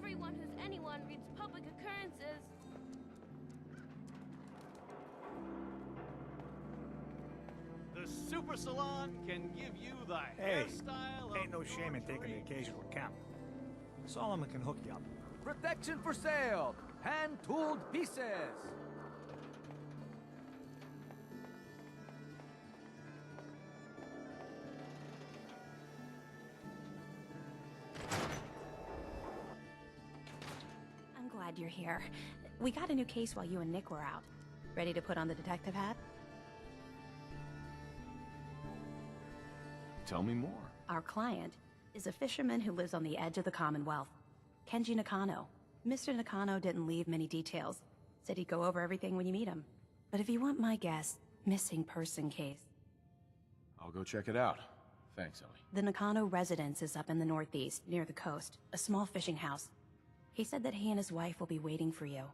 everyone who's anyone reads public occurrences. The Super Salon can give you the hairstyle ain't no of shame in your taking the dreams. occasional camp. Solomon can hook you up. Protection for sale! Hand-tooled pieces! I'm glad you're here. We got a new case while you and Nick were out. Ready to put on the detective hat? Tell me more. Our client is a fisherman who lives on the edge of the Commonwealth. Kenji Nakano. Mr. Nakano didn't leave many details. Said he'd go over everything when you meet him. But if you want my guess, missing person case. I'll go check it out. Thanks, Ellie. The Nakano residence is up in the northeast, near the coast. A small fishing house. He said that he and his wife will be waiting for you.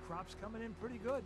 Crop's coming in pretty good.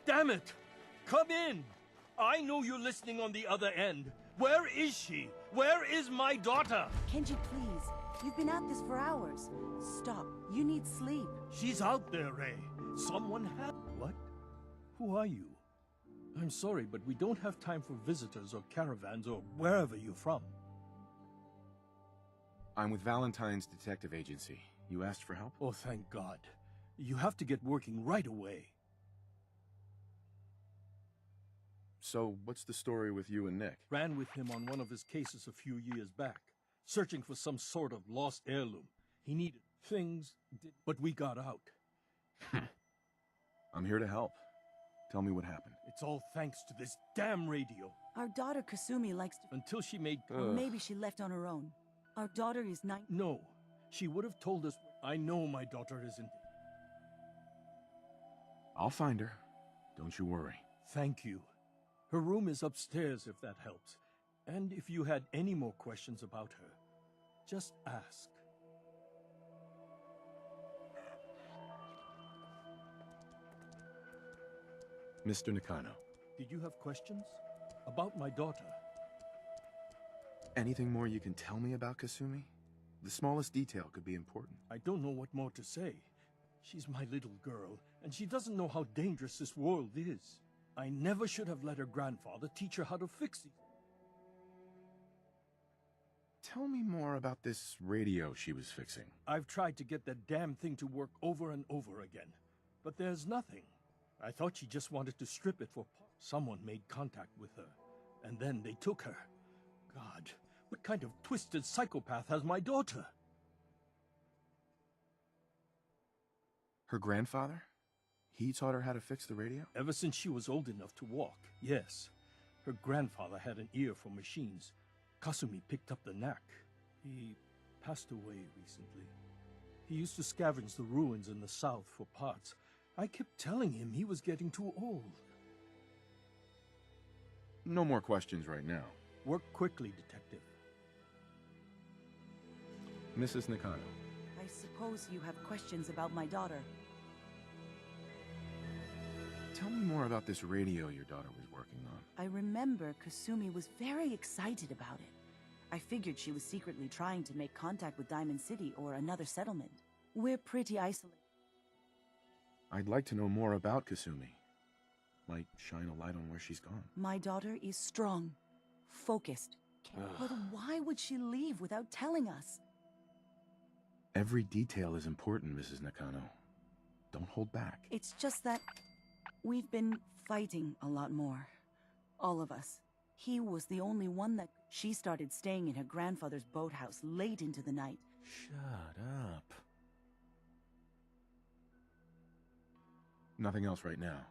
Damn it! Come in! I know you're listening on the other end. Where is she? Where is my daughter? Kenji, please. You've been at this for hours. Stop. You need sleep. She's out there, Ray. Someone had... What? Who are you? I'm sorry, but we don't have time for visitors or caravans or wherever you're from. I'm with Valentine's Detective Agency. You asked for help? Oh, thank God. You have to get working right away. So, what's the story with you and Nick? Ran with him on one of his cases a few years back, searching for some sort of lost heirloom. He needed things, but we got out. I'm here to help. Tell me what happened. It's all thanks to this damn radio. Our daughter Kasumi likes to... Until she made... Or maybe she left on her own. Our daughter is 9... No, she would have told us. I know my daughter isn't. I'll find her. Don't you worry. Thank you. Her room is upstairs if that helps. And if you had any more questions about her, just ask. Mr. Nakano. Did you have questions? About my daughter? Anything more you can tell me about Kasumi? The smallest detail could be important. I don't know what more to say. She's my little girl, and she doesn't know how dangerous this world is. I never should have let her grandfather teach her how to fix it. Tell me more about this radio she was fixing. I've tried to get that damn thing to work over and over again, but there's nothing. I thought she just wanted to strip it for parts. Someone made contact with her, and then they took her. God, what kind of twisted psychopath has my daughter? Her grandfather? He taught her how to fix the radio? Ever since she was old enough to walk, yes. Her grandfather had an ear for machines. Kasumi picked up the knack. He passed away recently. He used to scavenge the ruins in the south for parts. I kept telling him he was getting too old. No more questions right now. Work quickly, Detective. Mrs. Nakano. I suppose you have questions about my daughter. Tell me more about this radio your daughter was working on. I remember Kasumi was very excited about it. I figured she was secretly trying to make contact with Diamond City or another settlement. We're pretty isolated. I'd like to know more about Kasumi. Might shine a light on where she's gone. My daughter is strong, focused. But why would she leave without telling us? Every detail is important, Mrs. Nakano. Don't hold back. It's just that we've been fighting a lot more. All of us. He was the only one that... She started staying in her grandfather's boathouse late into the night. Shut up. Nothing else right now.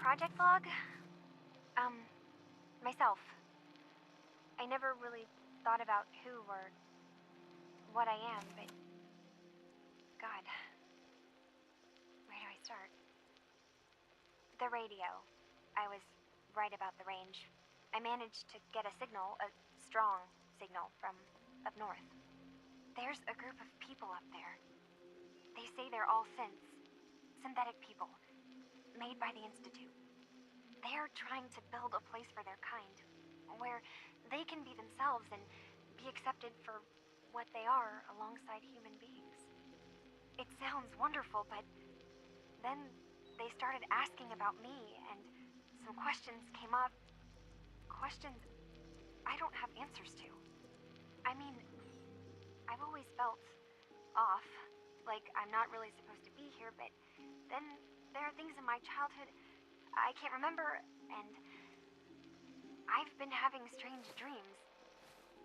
Project log? Myself. I never really thought about who or what I am, but... God. Where do I start? The radio. I was right about the range. I managed to get a signal, a strong signal, from up north. There's a group of people up there. They say they're all synthetic people, made by the Institute. They're trying to build a place for their kind, where they can be themselves and be accepted for what they are alongside human beings. It sounds wonderful, but then they started asking about me, and some questions came up. Questions I don't have answers to. I mean, I've always felt off, like I'm not really supposed to be here, but then there are things in my childhood I can't remember, and I've been having strange dreams.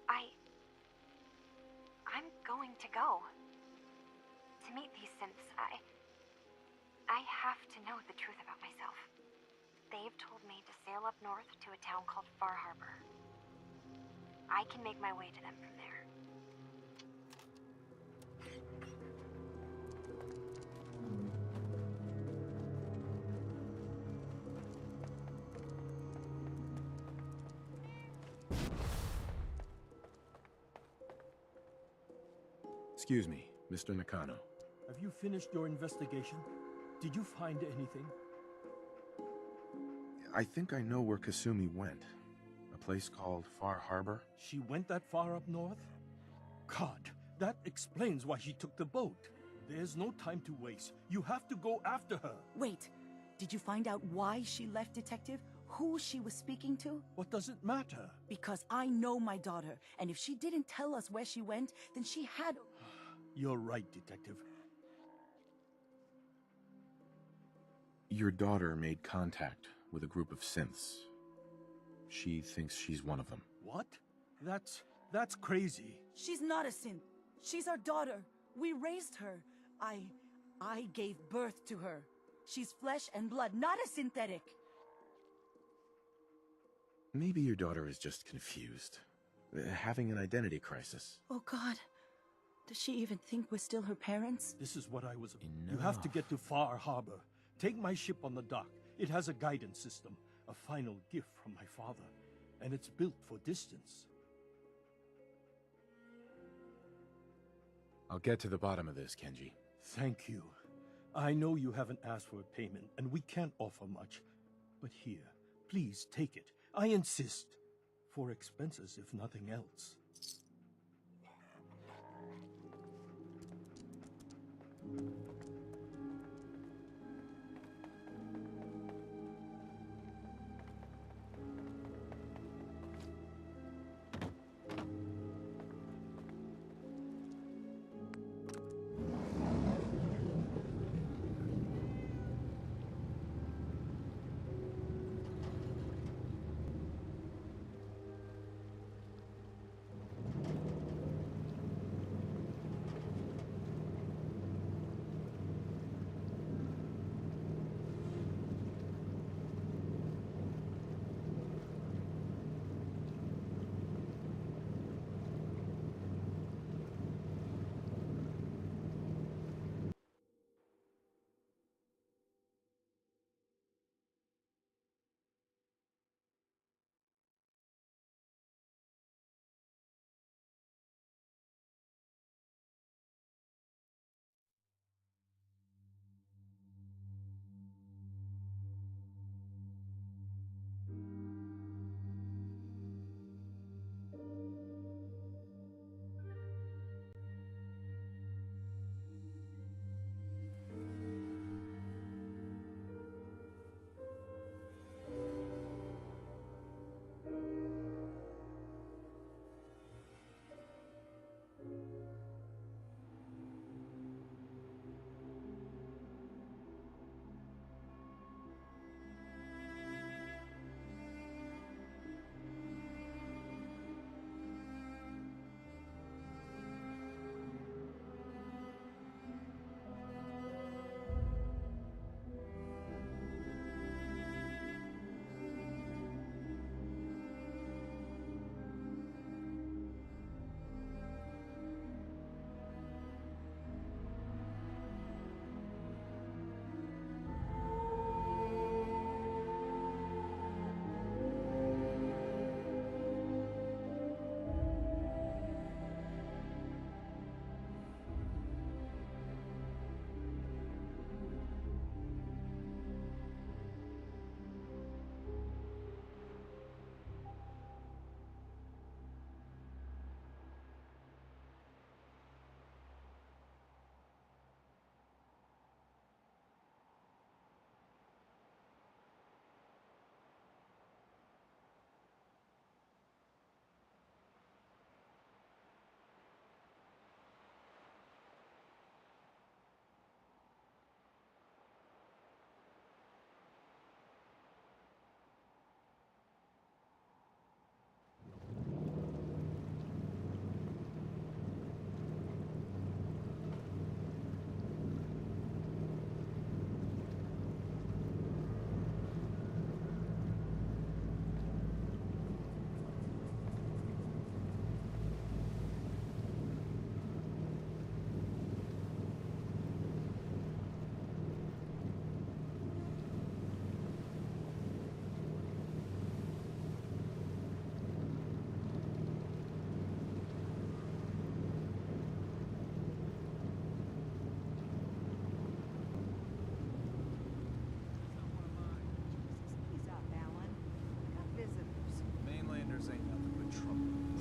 I'm going to go. To meet these synths, I have to know the truth about myself. They've told me to sail up north to a town called Far Harbor. I can make my way to them from there. Excuse me, Mr. Nakano. Have you finished your investigation? Did you find anything? I think I know where Kasumi went. A place called Far Harbor? She went that far up north? God, that explains why she took the boat. There's no time to waste. You have to go after her. Wait, did you find out why she left, Detective? Who she was speaking to? What does it matter? Because I know my daughter, and if she didn't tell us where she went, then she had... You're right, Detective. Your daughter made contact with a group of synths. She thinks she's one of them. What? That's crazy. She's not a synth. She's our daughter. We raised her. I gave birth to her. She's flesh and blood, not a synthetic. Maybe your daughter is just confused. Having an identity crisis. Oh God. Does she even think we're still her parents? This is what I was... Enough. You have to get to Far Harbor. Take my ship on the dock. It has a guidance system, a final gift from my father, and it's built for distance. I'll get to the bottom of this, Kenji. Thank you. I know you haven't asked for a payment, and we can't offer much. But here, please take it. I insist. For expenses, if nothing else.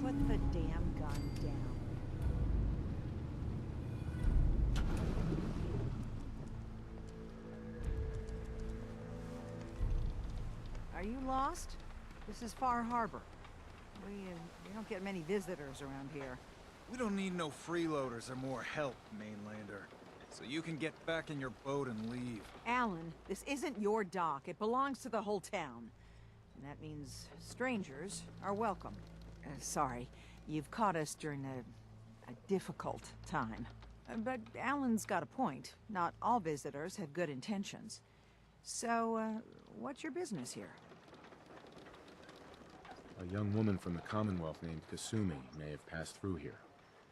Put the damn gun down. Are you lost? This is Far Harbor. We don't get many visitors around here. We don't need no freeloaders or more help, mainlander. So you can get back in your boat and leave. Alan, this isn't your dock. It belongs to the whole town. And that means strangers are welcome. Sorry, you've caught us during a difficult time. But Alan's got a point. Not all visitors have good intentions. So, what's your business here? A young woman from the Commonwealth named Kasumi may have passed through here.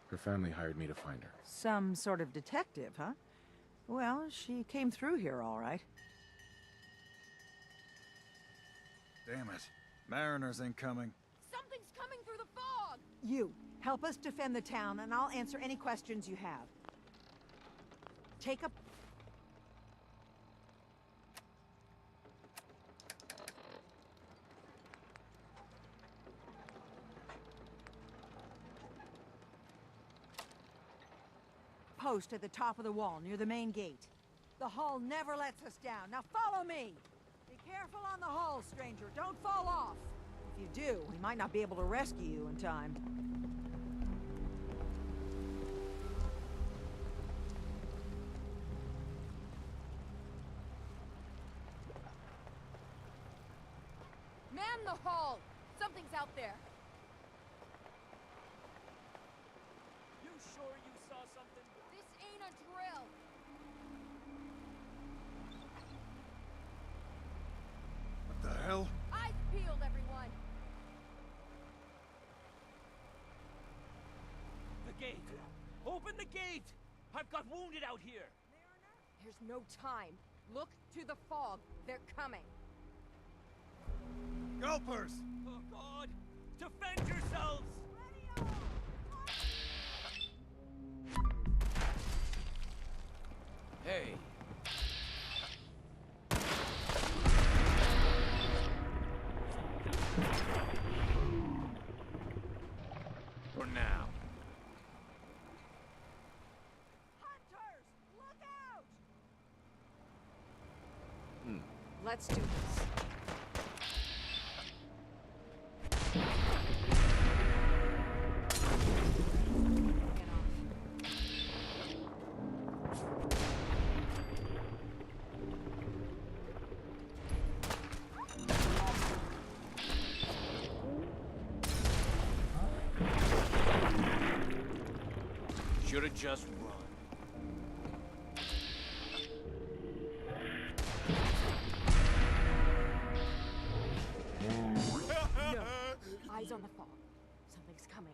Her family hired me to find her. Some sort of detective, huh? Well, she came through here all right. Damn it. Mariners incoming. Something's coming through the fog! You, help us defend the town, and I'll answer any questions you have. Take a... post at the top of the wall, near the main gate. The hull never lets us down. Now follow me! Be careful on the hull, stranger. Don't fall off! If you do, we might not be able to rescue you in time. Man the hull! Something's out there. You sure you saw something? This ain't a drill. What the hell? Eyes peeled, everyone. The gate! Open the gate! I've got wounded out here! There's no time. Look to the fog. They're coming. Gulpers! Oh God! Defend yourselves! Hey. For now. Hunters! Look out! Let's do this. Get off. Should've just run. No. Eyes on the fog. Something's coming.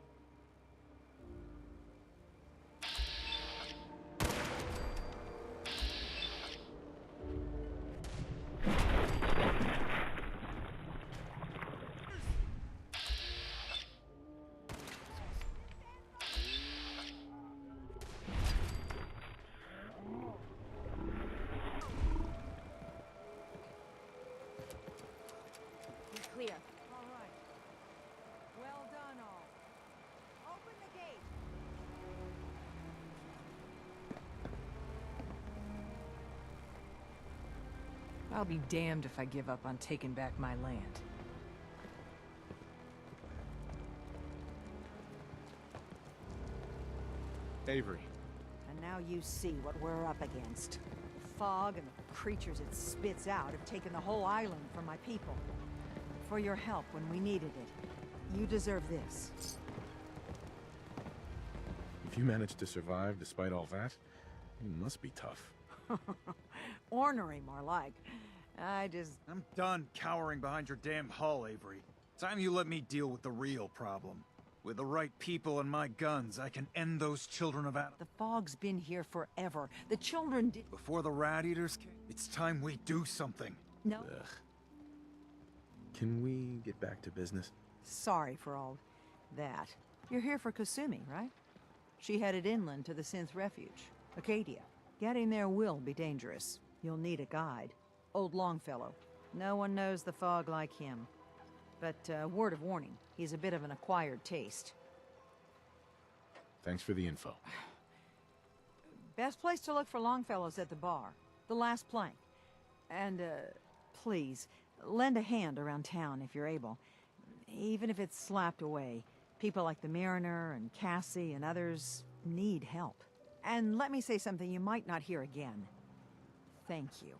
You're clear. All right. Well done, all. Open the gate. I'll be damned if I give up on taking back my land. Avery. And now you see what we're up against. The fog and the creatures it spits out have taken the whole island from my people. For your help when we needed it. You deserve this. If you managed to survive despite all that, you must be tough. Ornery, more like. I'm done cowering behind your damn hull, Avery. Time you let me deal with the real problem. With the right people and my guns, I can end those children of Adam. The fog's been here forever. The children did... Before the rat eaters came, it's time we do something. No. Ugh. Can we get back to business? Sorry for all that. You're here for Kasumi, right? She headed inland to the Synth Refuge, Acadia. Getting there will be dangerous. You'll need a guide. Old Longfellow. No one knows the fog like him. But word of warning, he He's a bit of an acquired taste. Thanks for the info. Best place to look for Longfellow's at the bar. The last plank. And, please, lend a hand around town if you're able. Even if it's slapped away. People like the Mariner and Cassie and others need help. And let me say something you might not hear again. Thank you.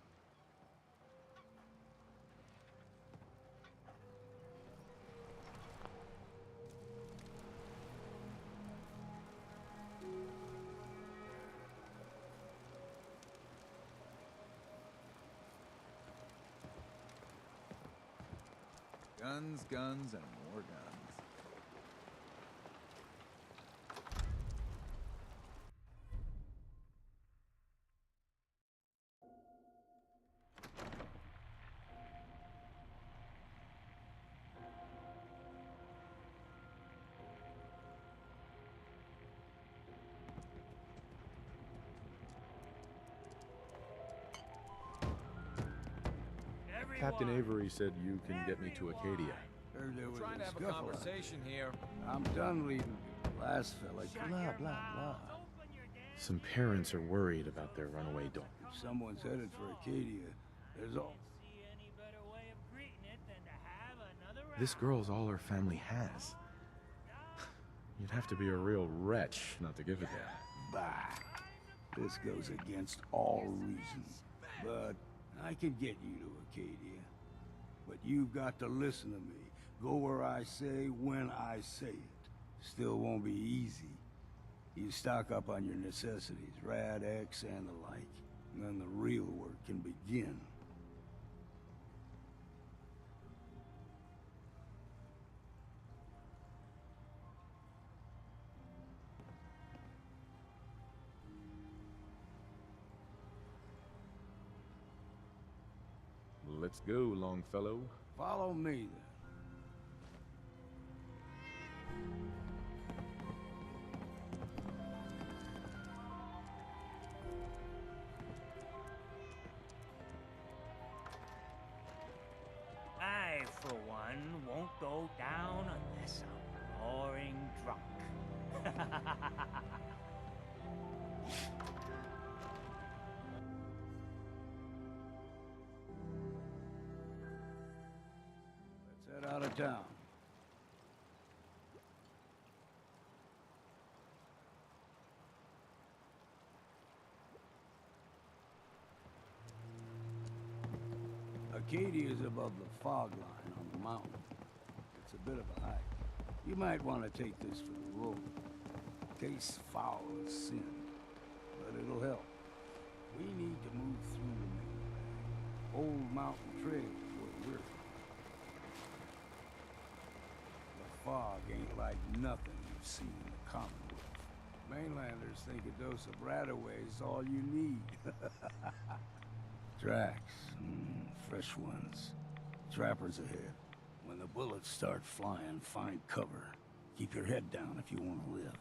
Guns, guns, and more guns. Captain Avery said you can get me to Acadia. Heard there was Trying to a have a scuffle. conversation here. I'm done leaving. Last fella, blah, blah, blah. Some parents are worried about their runaway daughter. If someone's headed for Acadia, there's all... This girl's all her family has. You'd have to be a real wretch not to give it to her. Bah. This goes against all reason. But I can get you to Acadia. But you've got to listen to me. Go where I say, when I say it. Still won't be easy. You stock up on your necessities, Rad X and the like. And then the real work can begin. Let's go, Longfellow. Follow me, then. I, for one, won't go down unless I'm roaring drunk. Let's head out of town. Acadia is above the fog line on the mountain. It's a bit of a hike. You might want to take this for the road. Tastes foul as sin, but it'll help. We need to move through the mainland. Old mountain trail is where we're from. The fog ain't like nothing you've seen in the Commonwealth. Mainlanders think a dose of Radaway is all you need. Tracks. Fresh ones. Trappers ahead. When the bullets start flying, find cover. Keep your head down if you want to live.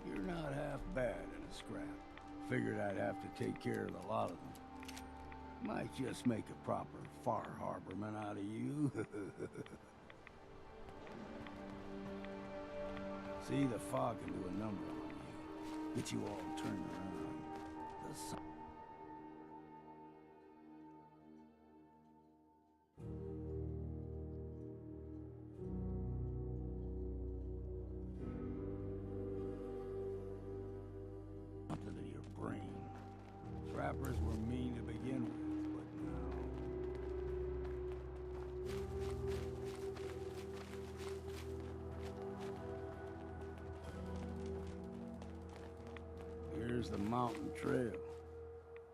You're not half bad in a scrap. Figured I'd have to take care of a lot of them. Might just make a proper far harborman out of you. See, the fog can do a number on you. Get you all turned around. The sun... Something in your brain. Trappers were mean to begin with, but now... Here's the mountain trail.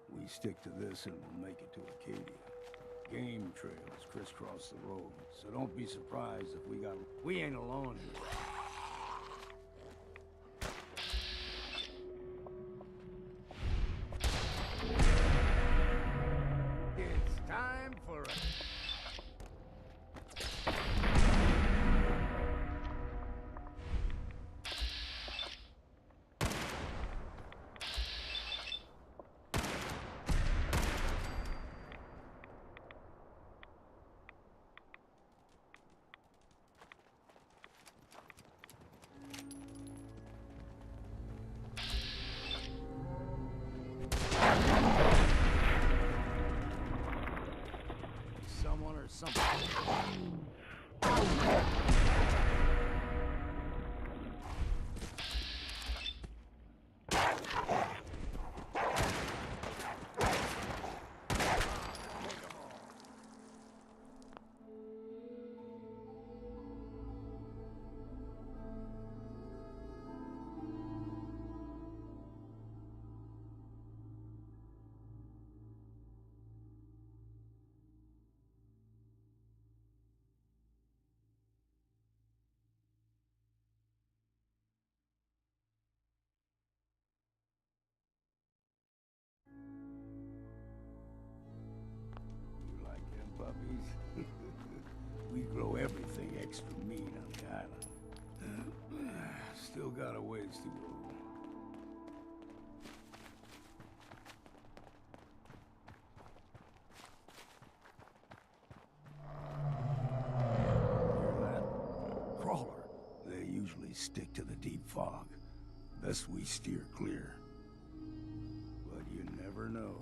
We stick to this and we'll make it to Acadia. Game trails crisscross the road, so don't be surprised if we ain't alone here. It's time for a... Someone or something. Puppies. We grow everything extra mean on the island. Still got a ways to go. Hear that? Crawler. They usually stick to the deep fog. Best we steer clear. But you never know.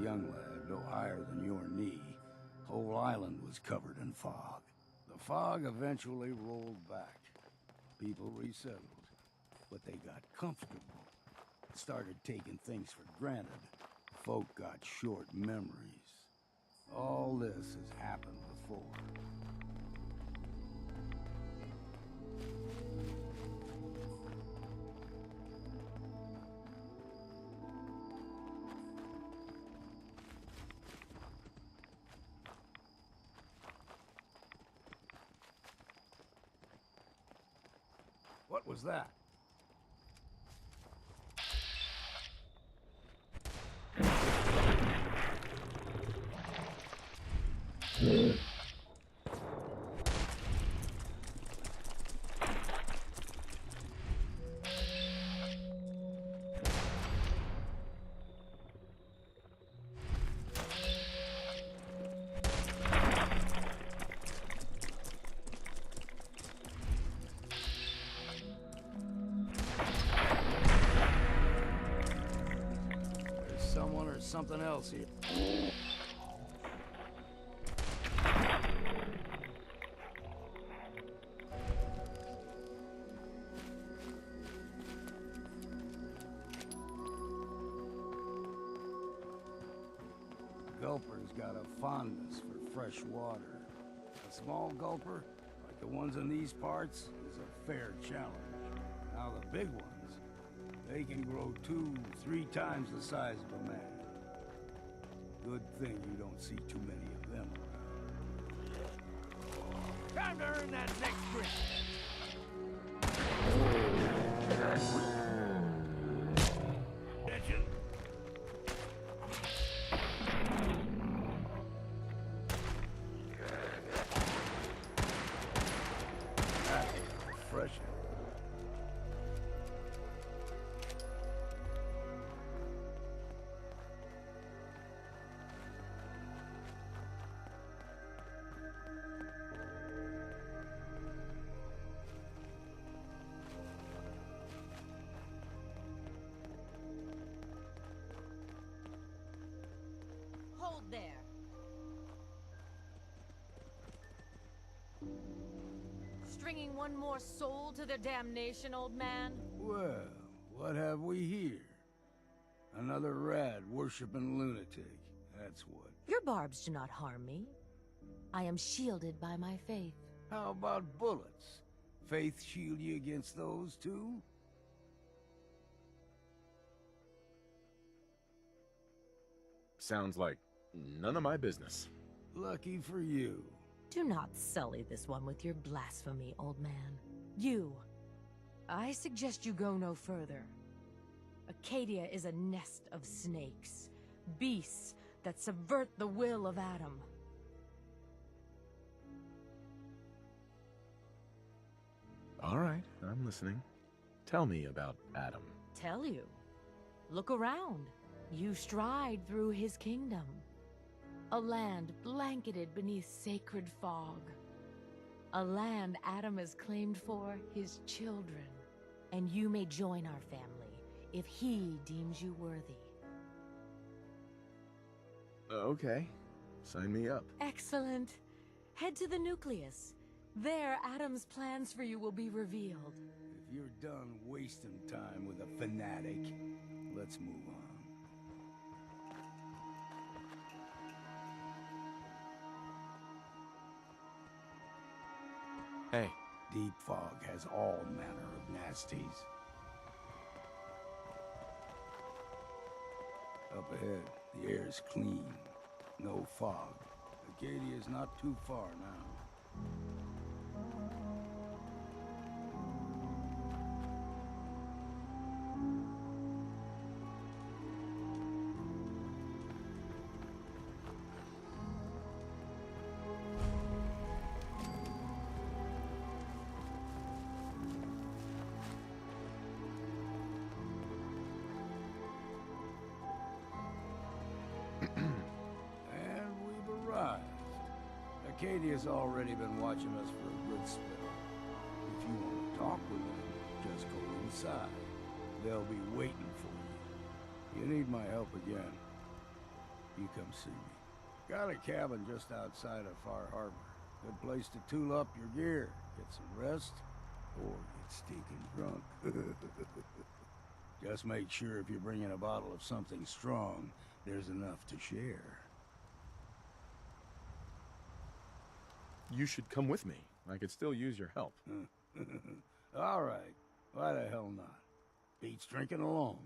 Young lad, no higher than your knee, whole island was covered in fog. The fog eventually rolled back. People resettled, but they got comfortable. Started taking things for granted. Folk got short memories. All this has happened before. What was that? Something else here. Gulper's got a fondness for fresh water. A small gulper, like the ones in these parts, is a fair challenge. Now the big ones, they can grow 2-3 times the size of a man. Good thing you don't see too many of them around. Time to earn that next grip. Attention. stringing one more soul to their damnation, old man? Well, what have we here? Another rad worshipping lunatic, that's what. Your barbs do not harm me. I am shielded by my faith. How about bullets? Faith shield you against those too? Sounds like none of my business. Lucky for you. Do not sully this one with your blasphemy, old man. You. I suggest you go no further. Acadia is a nest of snakes. Beasts that subvert the will of Adam. All right, I'm listening. Tell me about Adam. Tell you. Look around. You stride through his kingdom. A land blanketed beneath sacred fog. A land Adam has claimed for his children. And you may join our family if he deems you worthy. Okay, sign me up. Excellent. Head to the nucleus. There, Adam's plans for you will be revealed. If you're done wasting time with a fanatic, let's move on. Hey. Deep fog has all manner of nasties. Up ahead, the air's clean. No fog. Acadia's not too far now. And we've arrived. Acadia's already been watching us for a good spell. If you want to talk with them, just go inside. They'll be waiting for you. You need my help again, you come see me. Got a cabin just outside of Far Harbor. Good place to tool up your gear, get some rest, or get stinking drunk. Just make sure if you're bringing a bottle of something strong, there's enough to share. You should come with me. I could still use your help. All right. Why the hell not? Beats drinking alone.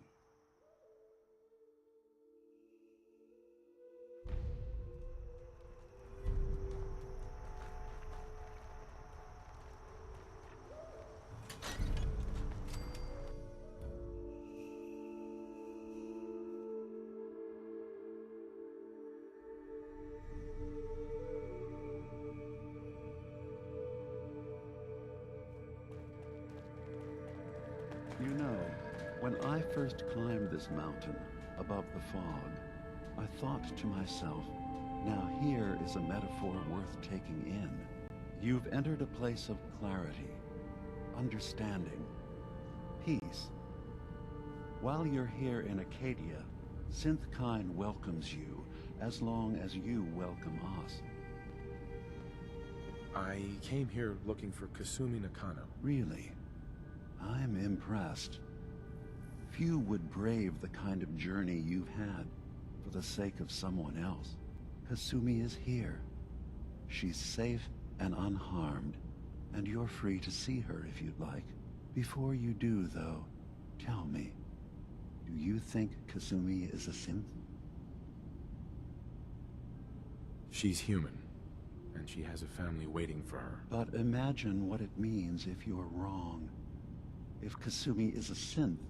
You know, when I first climbed this mountain above the fog, I thought to myself, now here is a metaphor worth taking in. You've entered a place of clarity, understanding, peace. While you're here in Acadia, Synthkind welcomes you as long as you welcome us. I came here looking for Kasumi Nakano. Really? I'm impressed. Few would brave the kind of journey you've had for the sake of someone else. Kasumi is here. She's safe and unharmed, and you're free to see her if you'd like. Before you do, though, tell me, do you think Kasumi is a synth? She's human, and she has a family waiting for her. But imagine what it means if you're wrong. If Kasumi is a synth,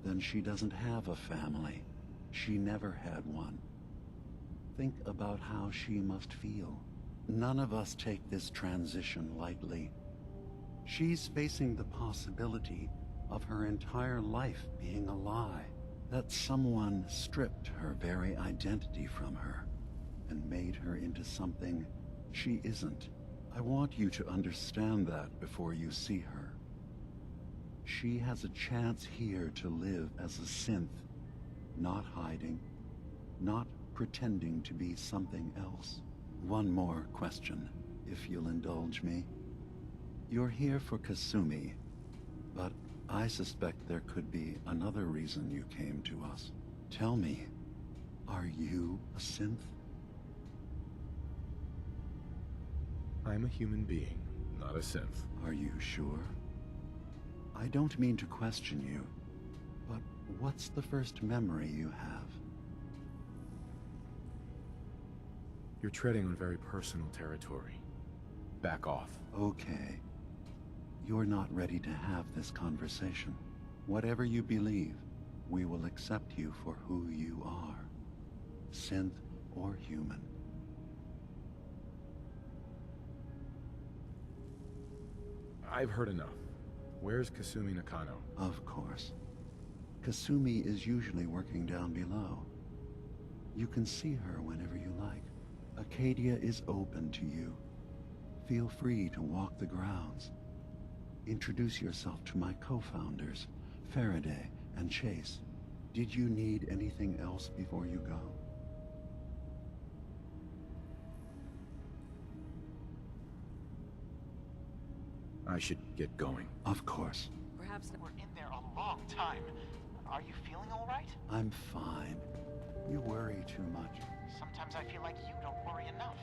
then she doesn't have a family. She never had one. Think about how she must feel. None of us take this transition lightly. She's facing the possibility of her entire life being a lie, that someone stripped her very identity from her and made her into something she isn't. I want you to understand that before you see her. She has a chance here to live as a synth, not hiding, not pretending to be something else. One more question, if you'll indulge me. You're here for Kasumi, but I suspect there could be another reason you came to us. Tell me, are you a synth? I'm a human being, not a synth. Are you sure? I don't mean to question you, but what's the first memory you have? You're treading on very personal territory. Back off. Okay. You're not ready to have this conversation. Whatever you believe, we will accept you for who you are. Synth or human. I've heard enough. Where's Kasumi Nakano? Of course. Kasumi is usually working down below. You can see her whenever you like. Acadia is open to you. Feel free to walk the grounds. Introduce yourself to my co-founders, Faraday and Chase. Did you need anything else before you go? I should get going. Of course. Perhaps we're in there a long time. Are you feeling all right? I'm fine. You worry too much. Sometimes I feel like you don't worry enough.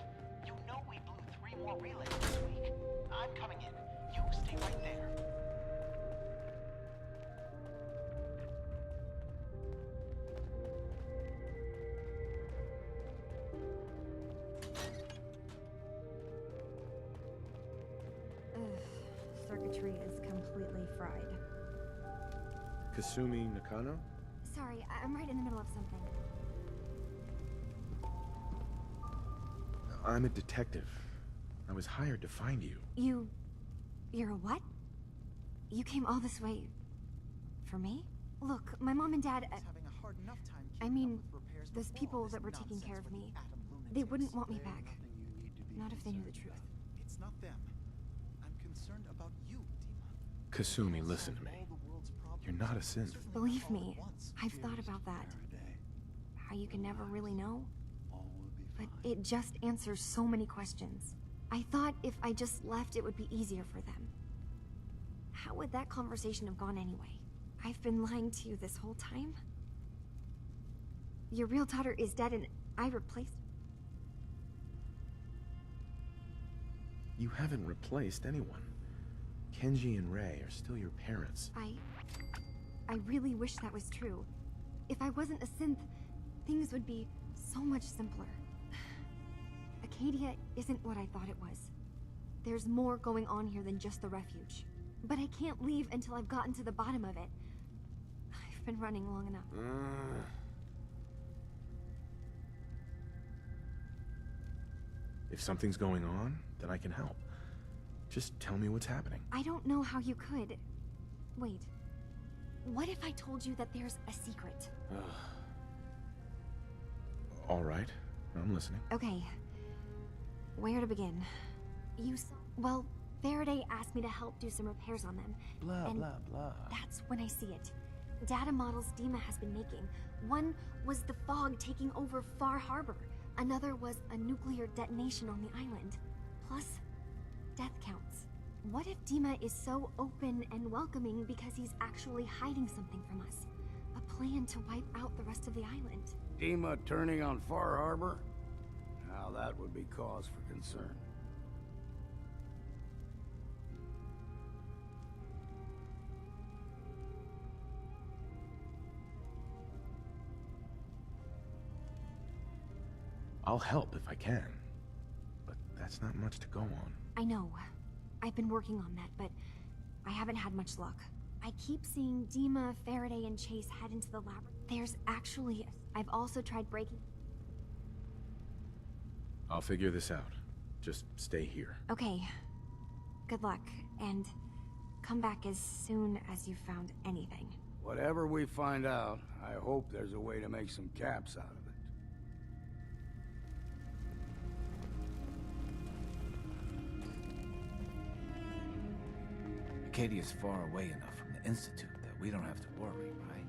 You know we blew 3 more relays this week. I'm coming in. You stay right there. Circuitry is completely fried. Kasumi Nakano? Sorry, I'm right in the middle of something. I'm a detective. I was hired to find you. You're a what? You came all this way... for me? Look, my mom and dad... I mean, those people that were taking care of me, they wouldn't want me back. Not if they knew the truth. It's not them. I'm concerned about you, Dima. Kasumi, listen to me. You're not a synth. Believe me, I've thought about that. How you can never really know. But it just answers so many questions. I thought if I just left, it would be easier for them. How would that conversation have gone anyway? I've been lying to you this whole time? Your real daughter is dead and I replaced... You haven't replaced anyone. Kenji and Rei are still your parents. I really wish that was true. If I wasn't a synth, things would be so much simpler. Acadia isn't what I thought it was. There's more going on here than just the refuge. But I can't leave until I've gotten to the bottom of it. I've been running long enough. If something's going on, then I can help. Just tell me what's happening. I don't know how you could. Wait. What if I told you that there's a secret? All right. I'm listening. Okay. Where to begin? Well, Faraday asked me to help do some repairs on them. Blah, blah, blah. That's when I see it. Data models Dima has been making. One was the fog taking over Far Harbor. Another was a nuclear detonation on the island. Plus, death counts. What if Dima is so open and welcoming because he's actually hiding something from us? A plan to wipe out the rest of the island. Dima turning on Far Harbor? Now that would be cause for concern. I'll help if I can. But that's not much to go on. I know. I've been working on that, but I haven't had much luck. I keep seeing Dima, Faraday, and Chase head into the lab. There's actually... I've also tried breaking... I'll figure this out. Just stay here. Okay. Good luck, and come back as soon as you've found anything. Whatever we find out, I hope there's a way to make some caps out of it. Acadia's far away enough from the Institute that we don't have to worry, right?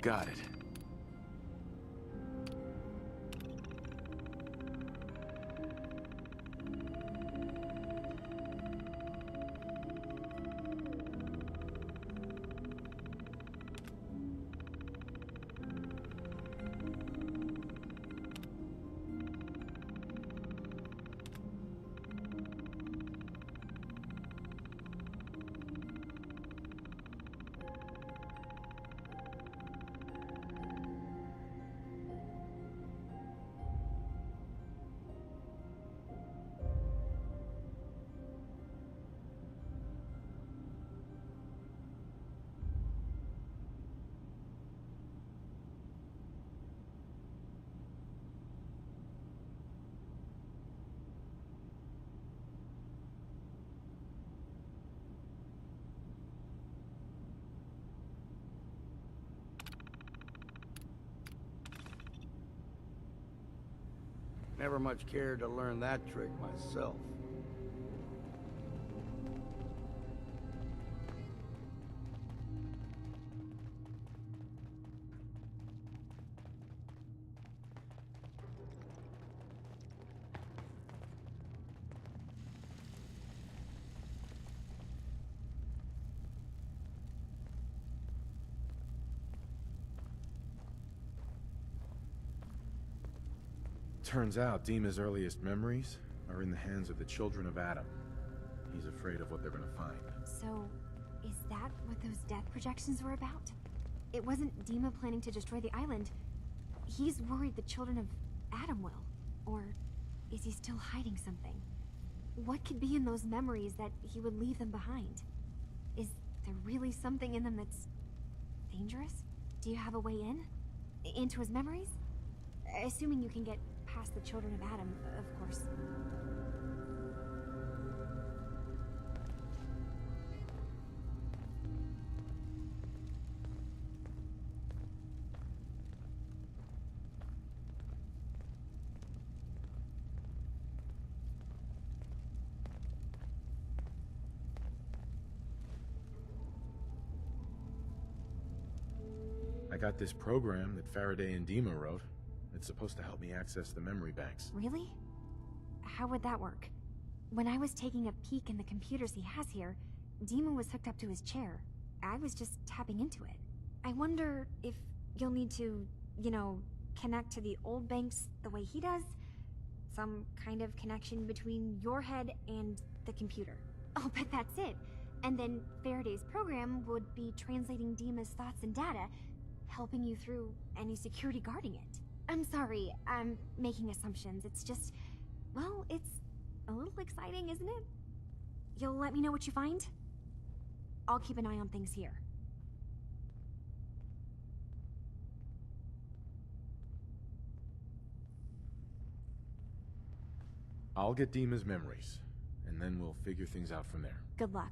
Got it. Never much cared to learn that trick myself. Turns out Dima's earliest memories are in the hands of the children of Adam. He's afraid of what they're gonna find. So, is that what those death projections were about? It wasn't Dima planning to destroy the island. He's worried the children of Adam will. Or is he still hiding something? What could be in those memories that he would leave them behind? Is there really something in them that's dangerous? Do you have a way in? Into his memories? Assuming you can get past the children of Adam, of course. I got this program that Faraday and Dima wrote. It's supposed to help me access the memory banks. Really? How would that work? When I was taking a peek in the computers he has here, Dima was hooked up to his chair. I was just tapping into it. I wonder if you'll need to, you know, connect to the old banks the way he does? Some kind of connection between your head and the computer. I'll bet that's it. And then Faraday's program would be translating Dima's thoughts and data, helping you through any security guarding it. I'm sorry, I'm making assumptions. It's just, well, it's a little exciting, isn't it? You'll let me know what you find? I'll keep an eye on things here. I'll get Dima's memories, and then we'll figure things out from there. Good luck.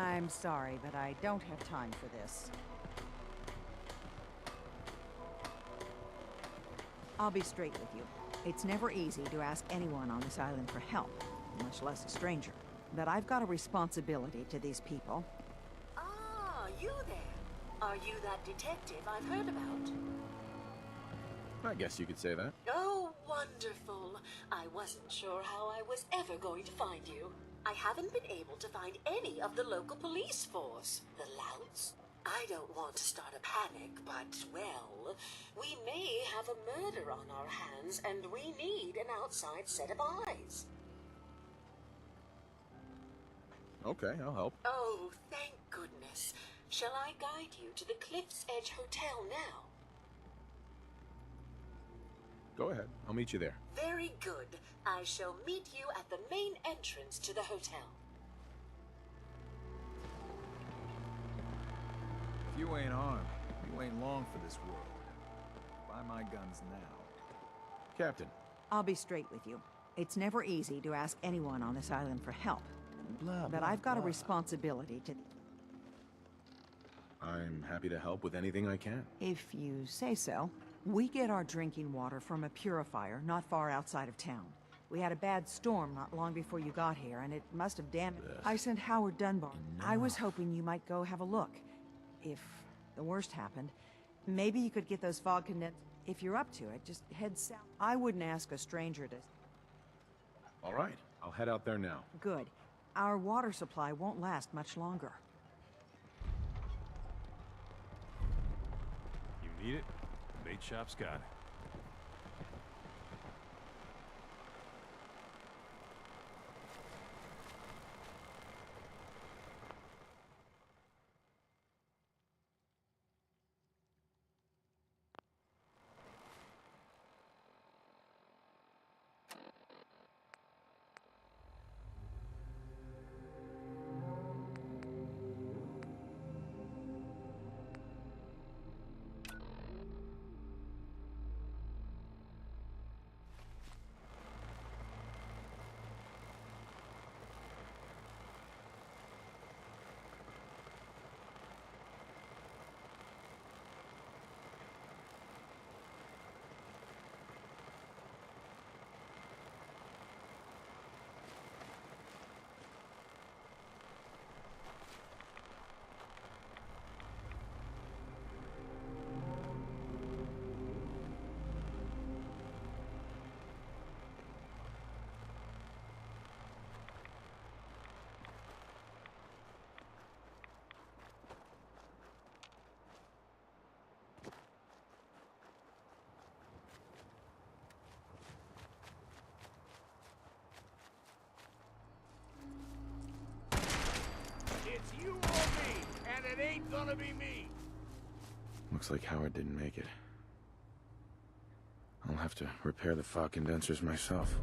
I'm sorry, but I don't have time for this. I'll be straight with you. It's never easy to ask anyone on this island for help, much less a stranger. But I've got a responsibility to these people. Ah, you there. Are you that detective I've heard about? I guess you could say that. Oh, wonderful. I wasn't sure how I was ever going to find you. I haven't been able to find any of the local police force. The louts? I don't want to start a panic, but, well, we may have a murder on our hands, and we need an outside set of eyes. Okay, I'll help. Oh, thank goodness. Shall I guide you to the Cliff's Edge Hotel now? Go ahead. I'll meet you there. Very good. I shall meet you at the main entrance to the hotel. If you ain't armed, you ain't long for this world. Buy my guns now. Captain. I'll be straight with you. It's never easy to ask anyone on this island for help. But I've got a responsibility to... I'm happy to help with anything I can. If you say so. We get our drinking water from a purifier not far outside of town. We had a bad storm not long before you got here, and it must have damaged... I sent Howard Dunbar. I was hoping you might go have a look. If the worst happened, maybe you could get those fog condensers. If you're up to it, just head south. I wouldn't ask a stranger to... All right. I'll head out there now. Good. Our water supply won't last much longer. You need it? The bait shop's got it. It's you or me, and it ain't gonna be me. Looks like Howard didn't make it. I'll have to repair the fog condensers myself.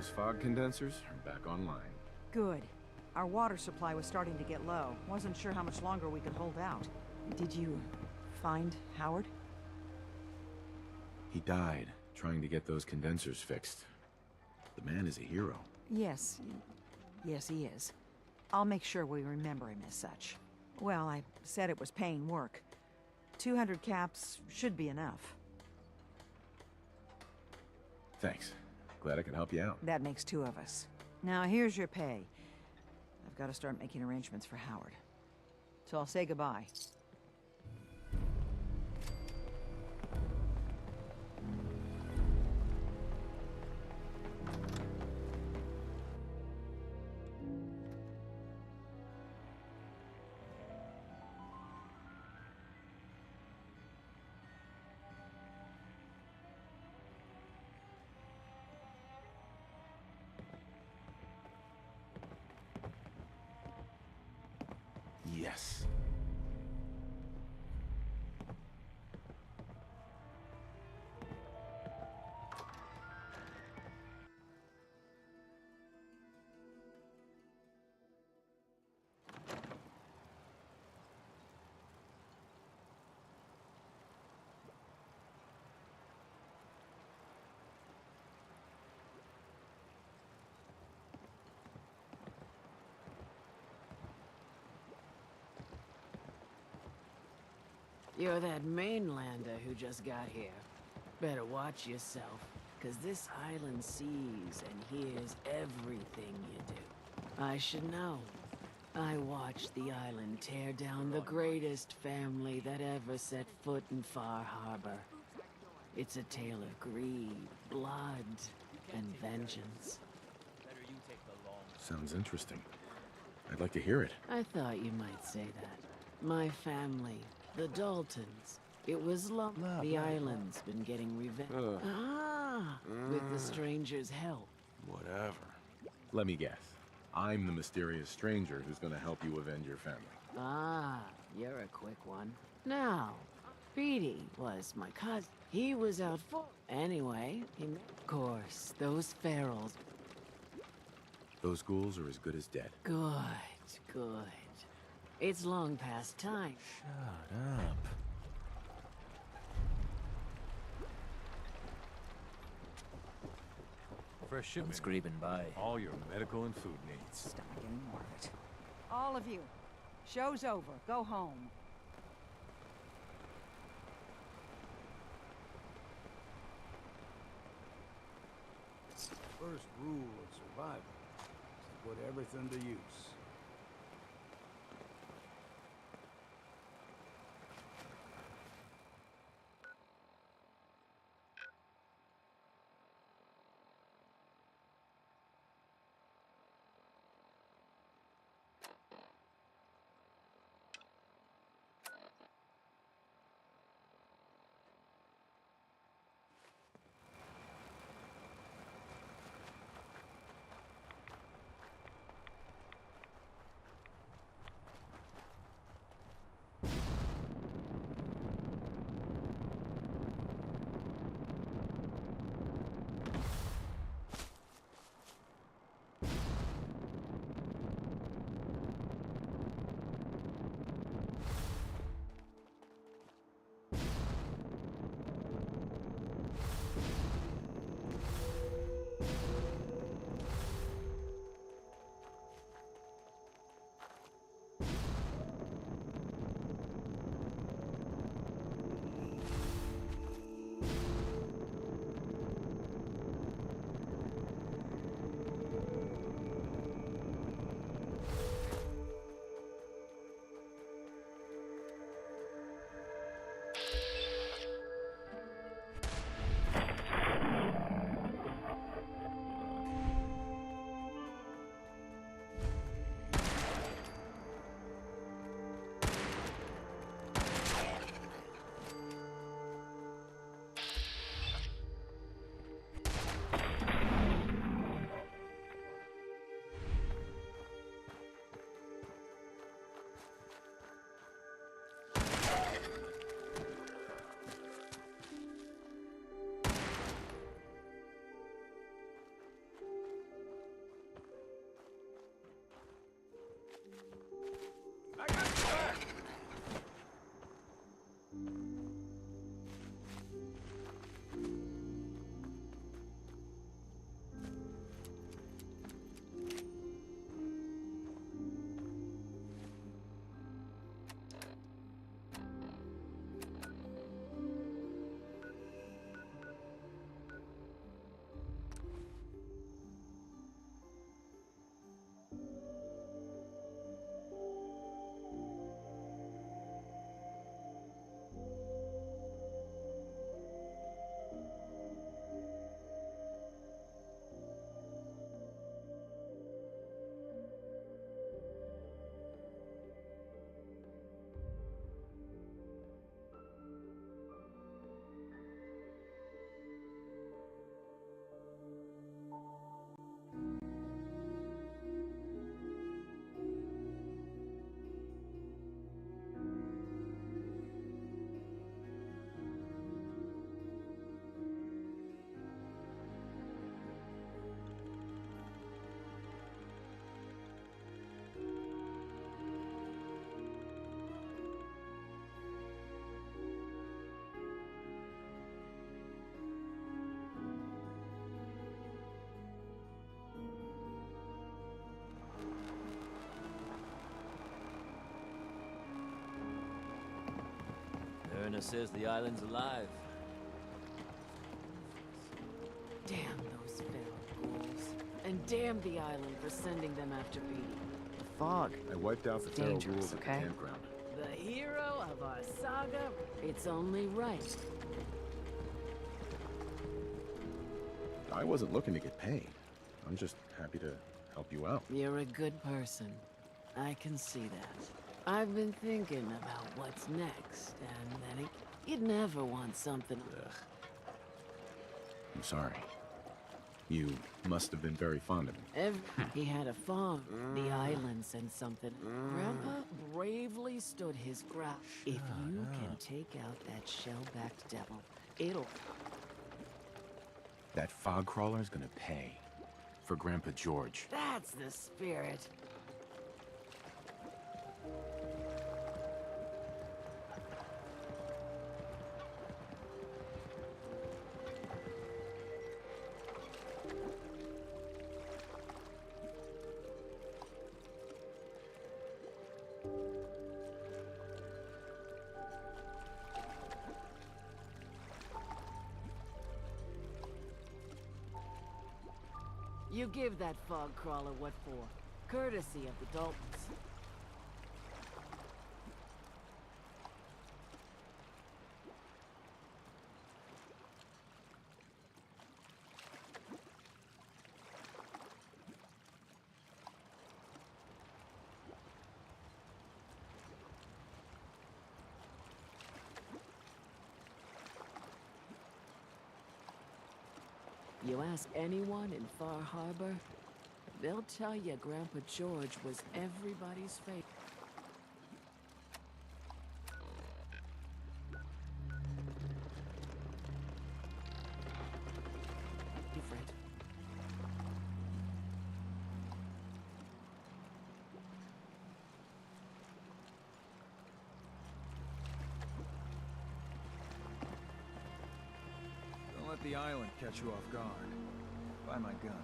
Those fog condensers are back online. Good. Our water supply was starting to get low. Wasn't sure how much longer we could hold out. Did you find Howard? He died trying to get those condensers fixed. The man is a hero. Yes. Yes, he is. I'll make sure we remember him as such. Well, I said it was paying work. 200 caps should be enough. Thanks. Glad I could help you out. That makes 2 of us. Now, here's your pay. I've got to start making arrangements for Howard. So I'll say goodbye. Yes. You're that mainlander who just got here. Better watch yourself, 'cause this island sees and hears everything you do. I should know. I watched the island tear down the greatest family that ever set foot in Far Harbor. It's a tale of greed, blood, and vengeance. Sounds interesting. I'd like to hear it. I thought you might say that. My family, the Daltons. It was the island's been getting revenge. With the stranger's help. Whatever. Let me guess. I'm the mysterious stranger who's gonna help you avenge your family. You're a quick one. Now, Petey was my cousin. He was out for... Anyway, of course, those ferals. Those ghouls are as good as dead. Good, good. It's long past time. Shut up. Fresh shipment. Scraping by. All your medical and food needs. Stop getting more of it. All of you. Show's over. Go home. First rule of survival is to put everything to use. Mariner says the island's alive. Damn those feral ghouls. And damn the island for sending them after Beatty. The fog. I wiped out the feral ghouls at the okay? campground. The hero of our saga, it's only right. I wasn't looking to get paid. I'm just happy to help you out. You're a good person. I can see that. I've been thinking about what's next, and that you'd never want something... Ugh. I'm sorry. You must have been very fond of me. He had a farm. The island sent something. Grandpa bravely stood his ground. If you can take out that shell-backed devil, it'll... That fog crawler's gonna pay. For Grandpa George. That's the spirit. You give that fog crawler what for? Courtesy of the Daltons. You ask anyone in Far Harbor, they'll tell you Grandpa George was everybody's favorite. Don't let the island catch you off guard. Buy my guns.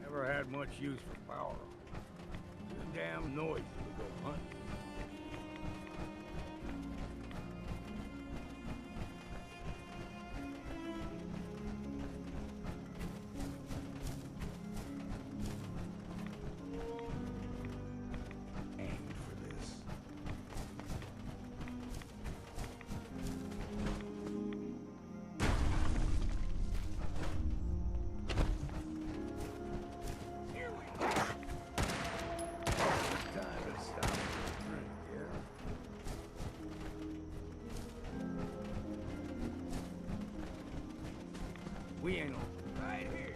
Never had much use for power. Too damn noisy to go hunting. We ain't on. Right here.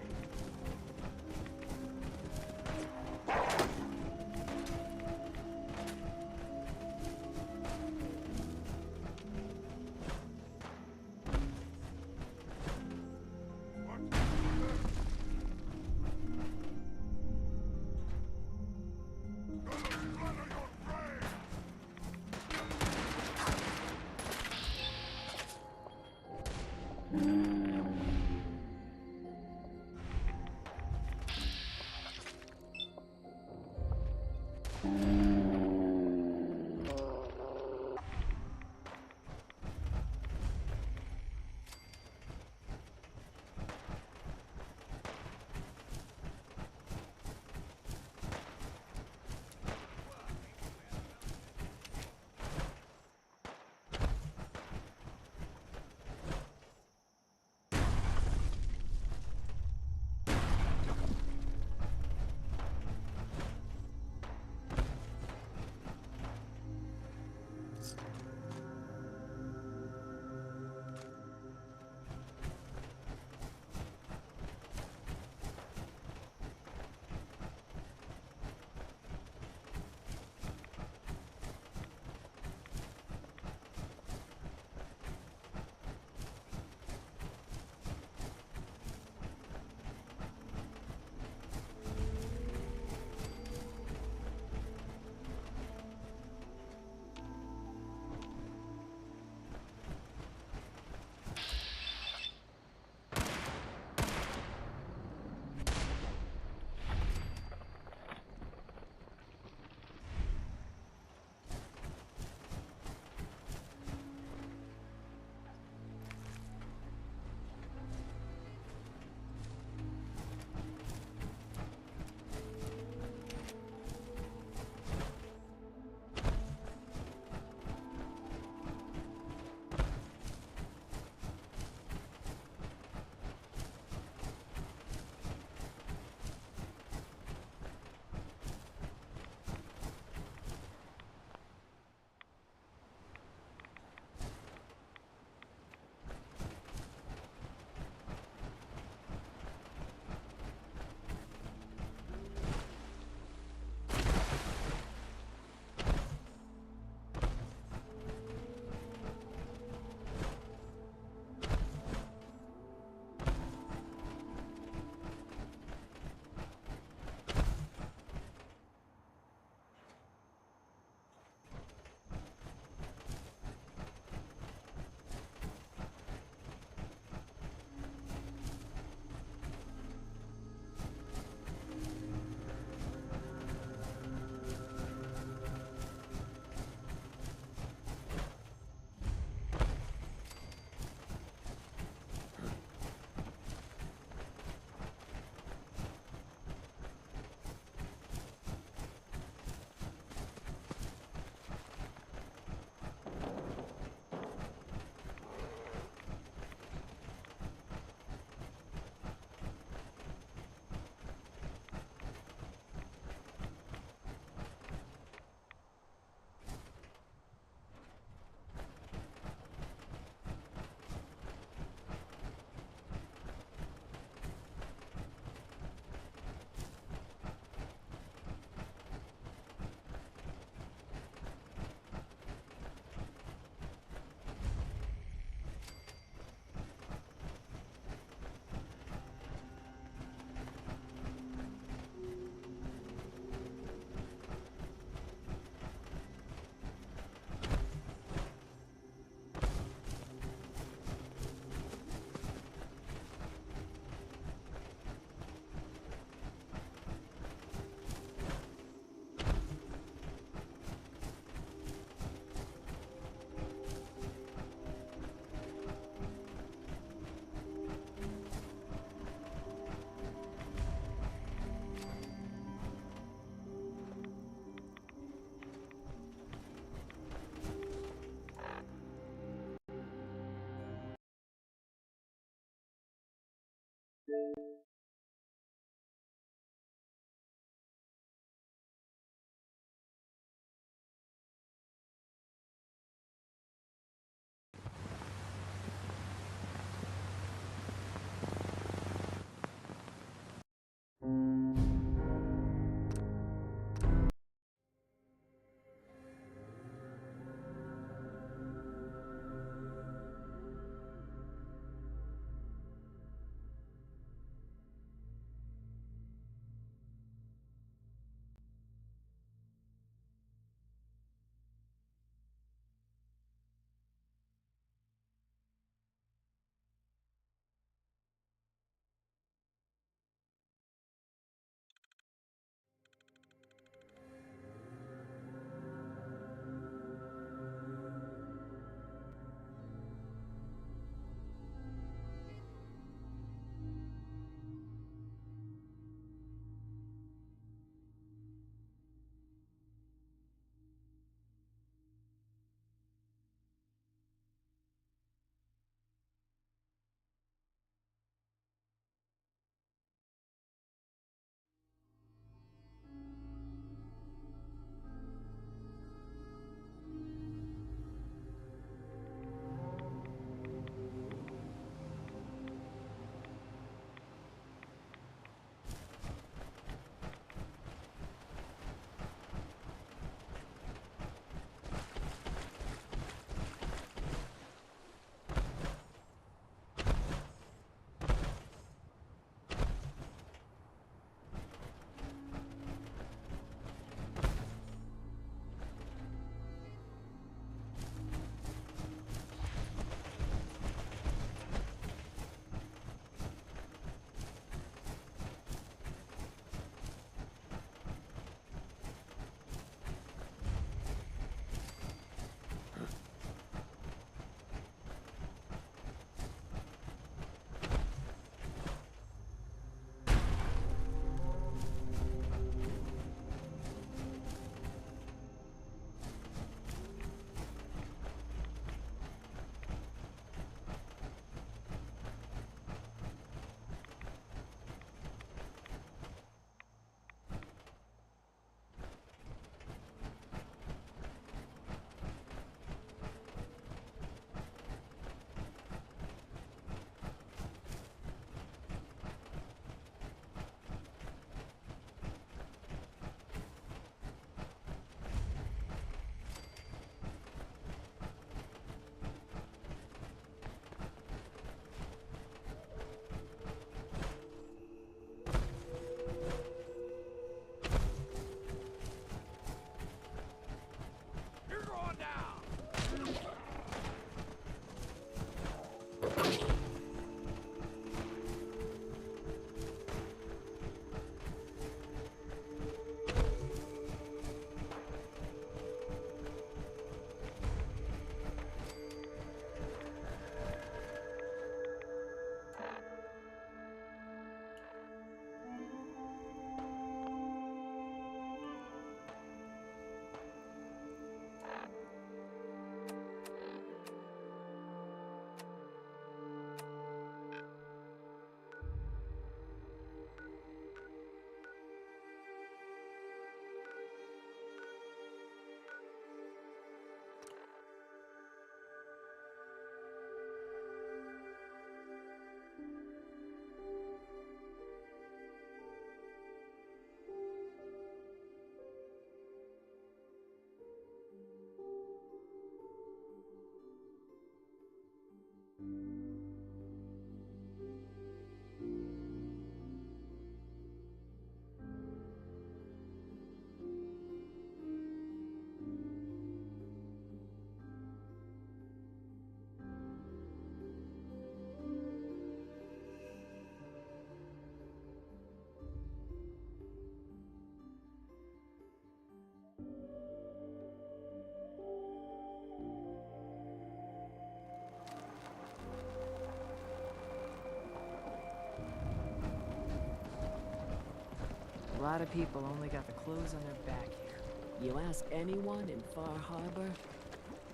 lot of people only got the clothes on their back here. You ask anyone in Far Harbor,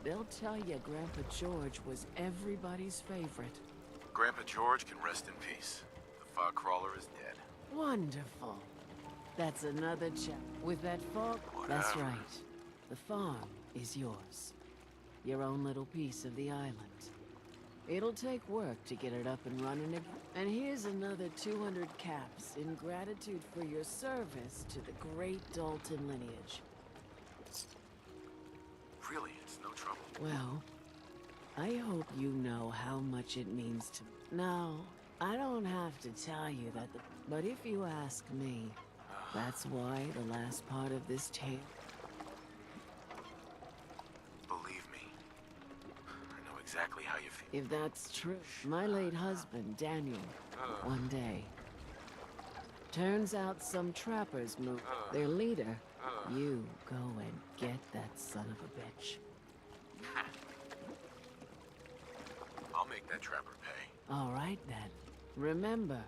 they'll tell you Grandpa George was everybody's favorite. Grandpa George can rest in peace. The fog crawler is dead. Wonderful. That's another chap. With that fog, that's right. The farm is yours. Your own little piece of the island. It'll take work to get it up and running again. And here's another 200 caps in gratitude for your service to the great Dalton lineage. Really, it's no trouble. Well, I hope you know how much it means to me. No, I don't have to tell you that, but if you ask me, that's why the last part of this tale... Believe me, I know exactly how you feel. If that's true, my late husband, Daniel, one day, turns out some trappers moved. Their leader, you go and get that son of a bitch. I'll make that trapper pay. All right, then. Remember,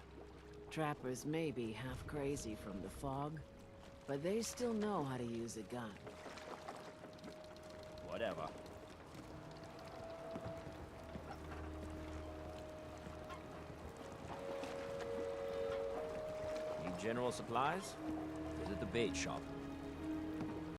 trappers may be half crazy from the fog, but they still know how to use a gun. Whatever. Need general supplies? Visit the bait shop.